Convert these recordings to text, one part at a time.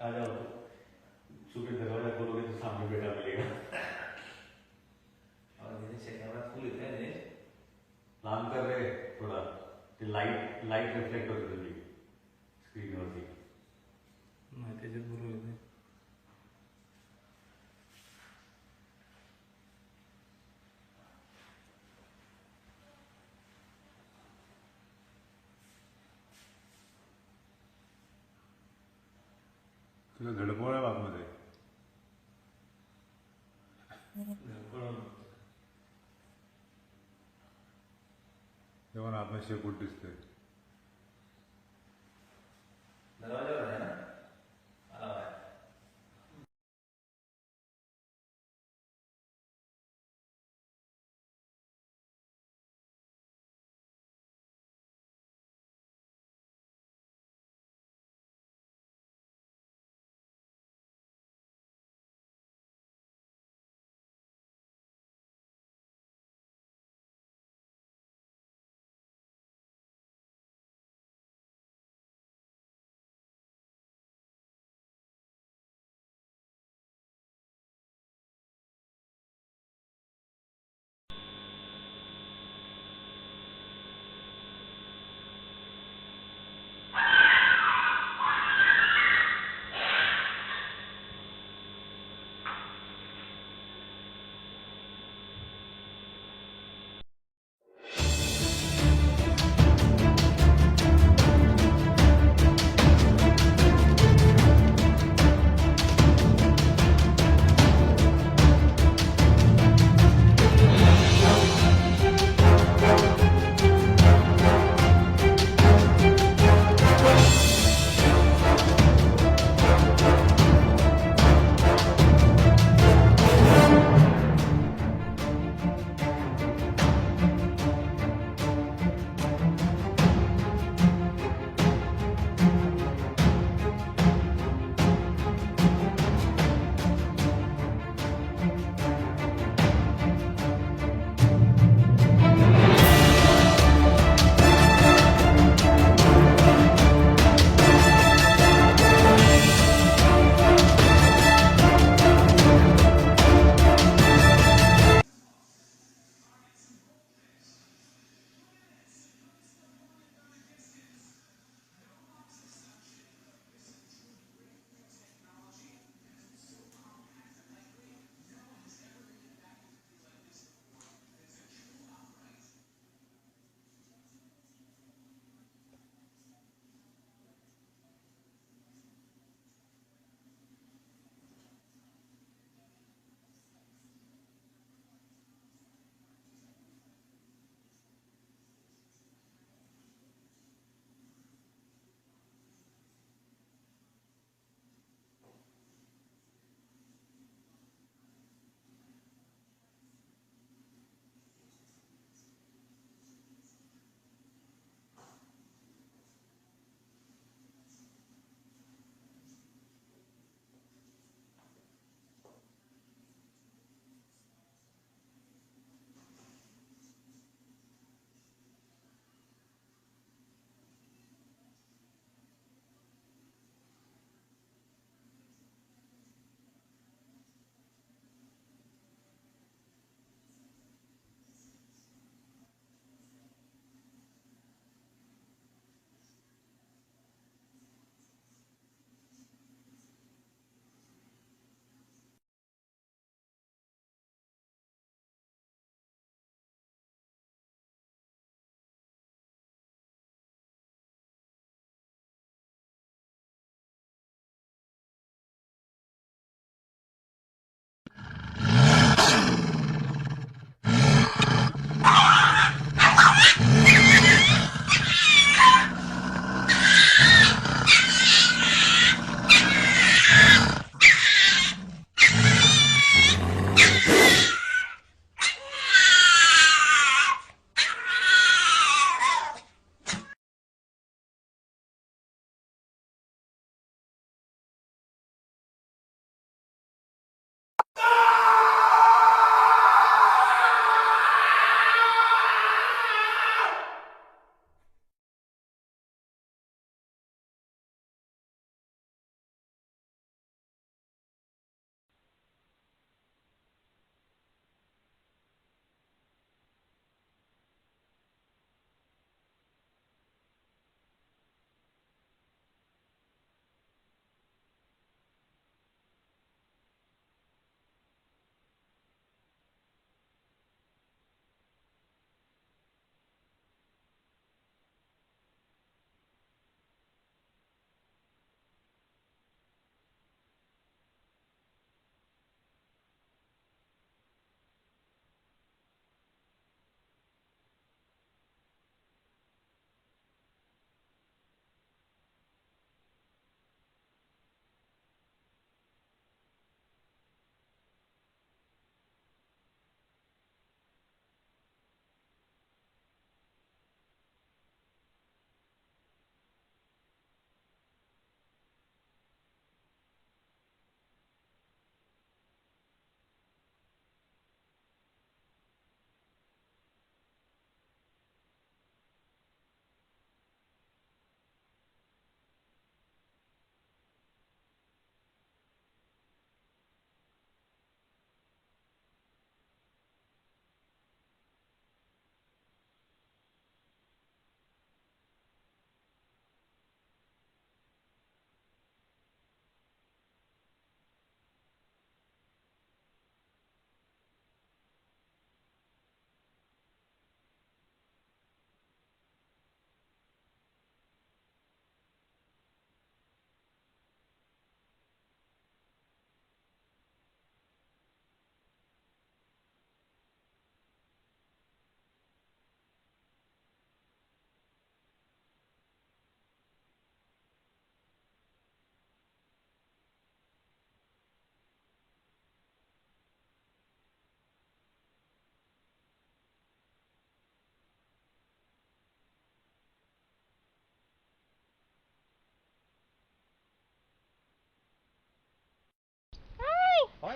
आ जाओ तो सुबह दरवाजा खोलोगे तो सामने बेटा मिलेगा। और दिनेश कैमरा फुल येत आहे दिनेश. प्लान कर रहे थोडा ते लाईट लाईट रिफ्लेक्ट होते तुझी स्क्रीनवरती. नाही त्याच्यात बरोबर येते. तुझं धडपड आहे बागमध्ये. तेव्हा आपण शेपूट दिसतोय.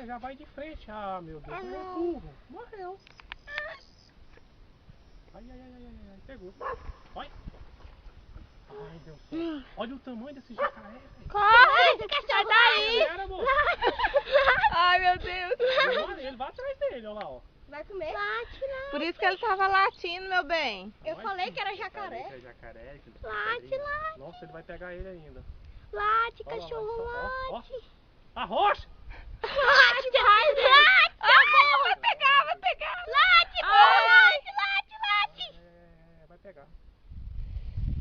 Vai, já vai de frente. Ah, meu Deus, ele é burro. Morreu. Ai, ai, ai, ai, ai, ai, pegou. Olha. Ai, Deus do céu. Olha o tamanho desse jacaré, velho. Corre, esse cachorro daí. Galera, amor. Ai, meu Deus. Ele vai atrás dele, olha lá, ó. Vai comer? Por isso que ele tava latindo, meu bem. Eu Vai falei sim. que era Falei jacaré. que é jacaré, que ele Late, pedrinha. late. Nossa, ele vai pegar ele ainda. Late, Olha lá, cachorro, ó, ó. late. Arrocha! Late, late. Amor, vai pegar, vai pegar. Late, late, late, late. Vai pegar.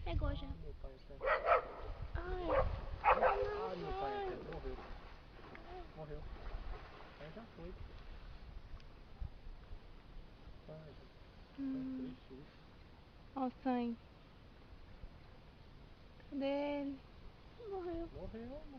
Pegou já. Meu pai, Ai, ai, meu pai, morreu. Morreu. Aí já foi. Ai, triste isso. Ó o sangue. Cadê ele? morreu. Morreu, amor.